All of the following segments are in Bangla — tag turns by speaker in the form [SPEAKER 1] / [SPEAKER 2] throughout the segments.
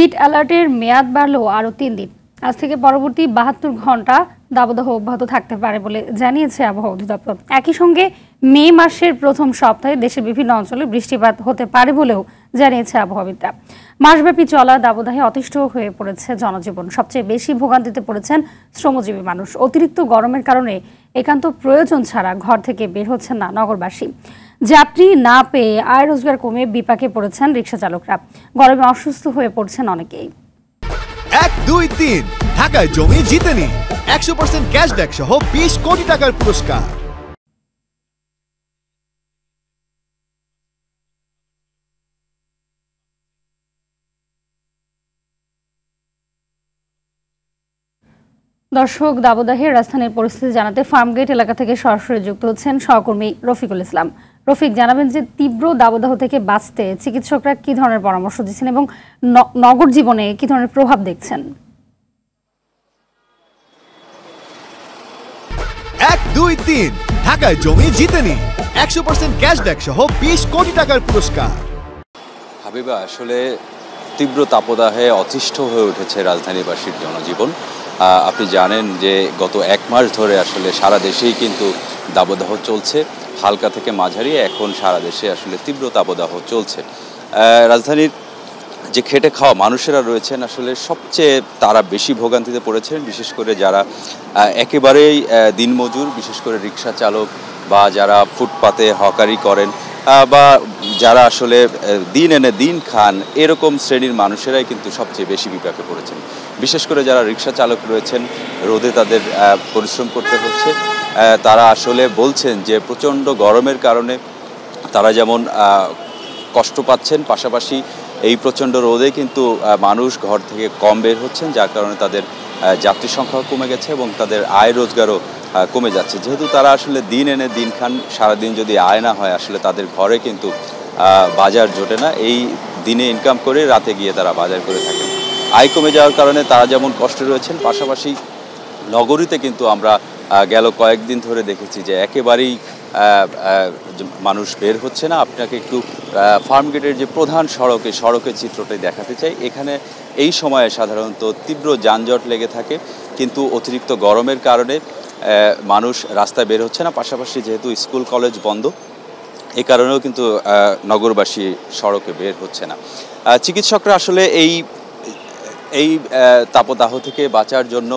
[SPEAKER 1] হিট অ্যালার্টের মেয়াদ বাড়ল আরও ৩ দিন। আজ থেকে পরবর্তী ৭২ ঘন্টা দাবদাহ অব্যাহত থাকতে পারে বলে জানিয়েছে আবহাওয়া অধিদপ্তর। একই সঙ্গে মে মাসের প্রথম সপ্তাহে দেশের বিভিন্ন অঞ্চলে বৃষ্টিপাত হতে পারে বলেও জানিয়েছে আবহাওয়াবিদরা। মাসব্যাপী চলা দাবদাহে অতিষ্ঠ হয়ে পড়েছে জনজীবন। সবচেয়ে বেশি ভোগান্তিতে পড়েছেন শ্রমজীবী মানুষ। অতিরিক্ত গরমের কারণে একান্ত প্রয়োজন ছাড়া ঘর থেকে বের হচ্ছেন না নগরবাসী। যাত্রী না পেয়ে আয় রোজগার কমে বিপাকে পড়েছেন রিকশা চালকরা। গরমে অসুস্থ হয়ে পড়ছেন অনেকেই।
[SPEAKER 2] ১, ২, ৩ ঢাকায় জমি জিতে নিন ১০০% ক্যাশব্যাক সহ ২০ কোটি টাকার পুরস্কার।
[SPEAKER 1] দর্শক, দাবদাহের রাজধানীর পরিস্থিতি জানাতে ফার্মগেট এলাকা থেকে সরাসরি যুক্ত হচ্ছেন সহকর্মী রফিকুল ইসলাম। রফিক, জানাবেন যে তীব্র দাবদাহ থেকে বাঁচতে চিকিৎসকরা কি ধরনের পরামর্শ দিচ্ছেন এবং নগর জীবনে কি ধরনের প্রভাব দেখছেন?
[SPEAKER 2] ১, ২, ৩ ঢাকায় জমি জিতে নিন ১০০% ক্যাশব্যাক সহ ২০ কোটি টাকার পুরস্কার।
[SPEAKER 3] হাবিবা, আসলে তীব্র তাপদাহে অতিষ্ঠ হয়ে উঠেছে রাজধানীবাসীর জনজীবন। আপনি জানেন যে গত ১ মাস ধরে আসলে সারা দেশেই কিন্তু দাবদাহ চলছে। হালকা থেকে মাঝারি এখন সারা দেশে আসলে তীব্র তাপদাহ চলছে। রাজধানীর যে খেটে খাওয়া মানুষেরা রয়েছেন আসলে সবচেয়ে তারা বেশি ভোগান্তিতে পড়েছেন, বিশেষ করে যারা একেবারেই দিনমজুর, বিশেষ করে রিক্সা চালক বা যারা ফুটপাতে হকারি করেন বা যারা আসলে দিন এনে দিন খান, এরকম শ্রেণীর মানুষেরাই কিন্তু সবচেয়ে বেশি বিপাকে পড়েছেন। বিশেষ করে যারা রিক্সা চালক রয়েছেন, রোদে তাদের পরিশ্রম করতে হচ্ছে। তারা আসলে বলছেন যে প্রচণ্ড গরমের কারণে তারা যেমন কষ্ট পাচ্ছেন, পাশাপাশি এই প্রচণ্ড রোদে কিন্তু মানুষ ঘর থেকে কম বের হচ্ছেন, যার কারণে তাদের যাত্রী সংখ্যাও কমে গেছে এবং তাদের আয় রোজগারও কমে যাচ্ছে। যেহেতু তারা আসলে দিন এনে দিন খান, সারাদিন যদি আয় না হয় আসলে তাদের ঘরে কিন্তু বাজার জোটে না। এই দিনে ইনকাম করে রাতে গিয়ে তারা বাজার করে থাকেন। আয় কমে যাওয়ার কারণে তারা যেমন কষ্টে রয়েছেন, পাশাপাশি নগরীতে কিন্তু আমরা গেল কয়েকদিন ধরে দেখেছি যে একেবারেই মানুষ বের হচ্ছে না। আপনাকে একটু ফার্মগেটের যে প্রধান সড়ক, এই সড়কের চিত্রটাই দেখাতে চাই। এখানে এই সময়ে সাধারণত তীব্র যানজট লেগে থাকে, কিন্তু অতিরিক্ত গরমের কারণে মানুষ রাস্তায় বের হচ্ছে না। পাশাপাশি যেহেতু স্কুল কলেজ বন্ধ, এই কারণেও কিন্তু নগরবাসী সড়কে বের হচ্ছে না। চিকিৎসকরা আসলে এই তাপদাহ থেকে বাঁচার জন্য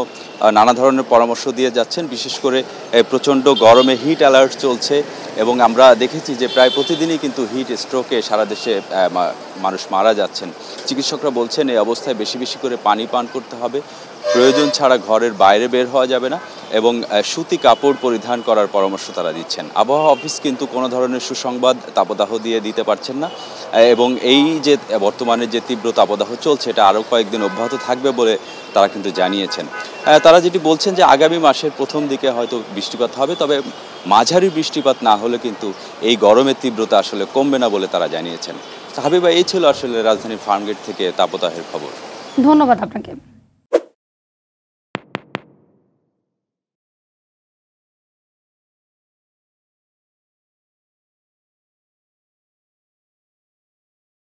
[SPEAKER 3] নানা ধরনের পরামর্শ দিয়ে যাচ্ছেন। বিশেষ করে প্রচণ্ড গরমে হিট অ্যালার্ট চলছে এবং আমরা দেখেছি যে প্রায় প্রতিদিনই কিন্তু হিট স্ট্রোকে সারা দেশে মানুষ মারা যাচ্ছেন। চিকিৎসকরা বলছেন এই অবস্থায় বেশি বেশি করে পানি পান করতে হবে, প্রয়োজন ছাড়া ঘরের বাইরে বের হওয়া যাবে না এবং সুতি কাপড় পরিধান করার পরামর্শ তারা দিচ্ছেন। আবহাওয়া অফিস কিন্তু কোনো ধরনের সুসংবাদ তাপদাহ দিয়ে দিতে পারছেন না এবং এই যে বর্তমানে যে তীব্র তাপদাহ চলছে এটা আরও কয়েকদিন অব্যাহত থাকবে বলে তারা কিন্তু জানিয়েছেন। তারা যেটি বলছেন যে আগামী মাসের প্রথম দিকে হয়তো বৃষ্টিপাত হবে, তবে মাঝারি বৃষ্টিপাত না হলে কিন্তু এই গরমের তীব্রতা আসলে কমবে না বলে তারা জানিয়েছেন। হাবিবা, এই ছিল আসলে রাজধানীর ফার্মগেট থেকে তাপদাহের খবর।
[SPEAKER 1] ধন্যবাদ আপনাকে।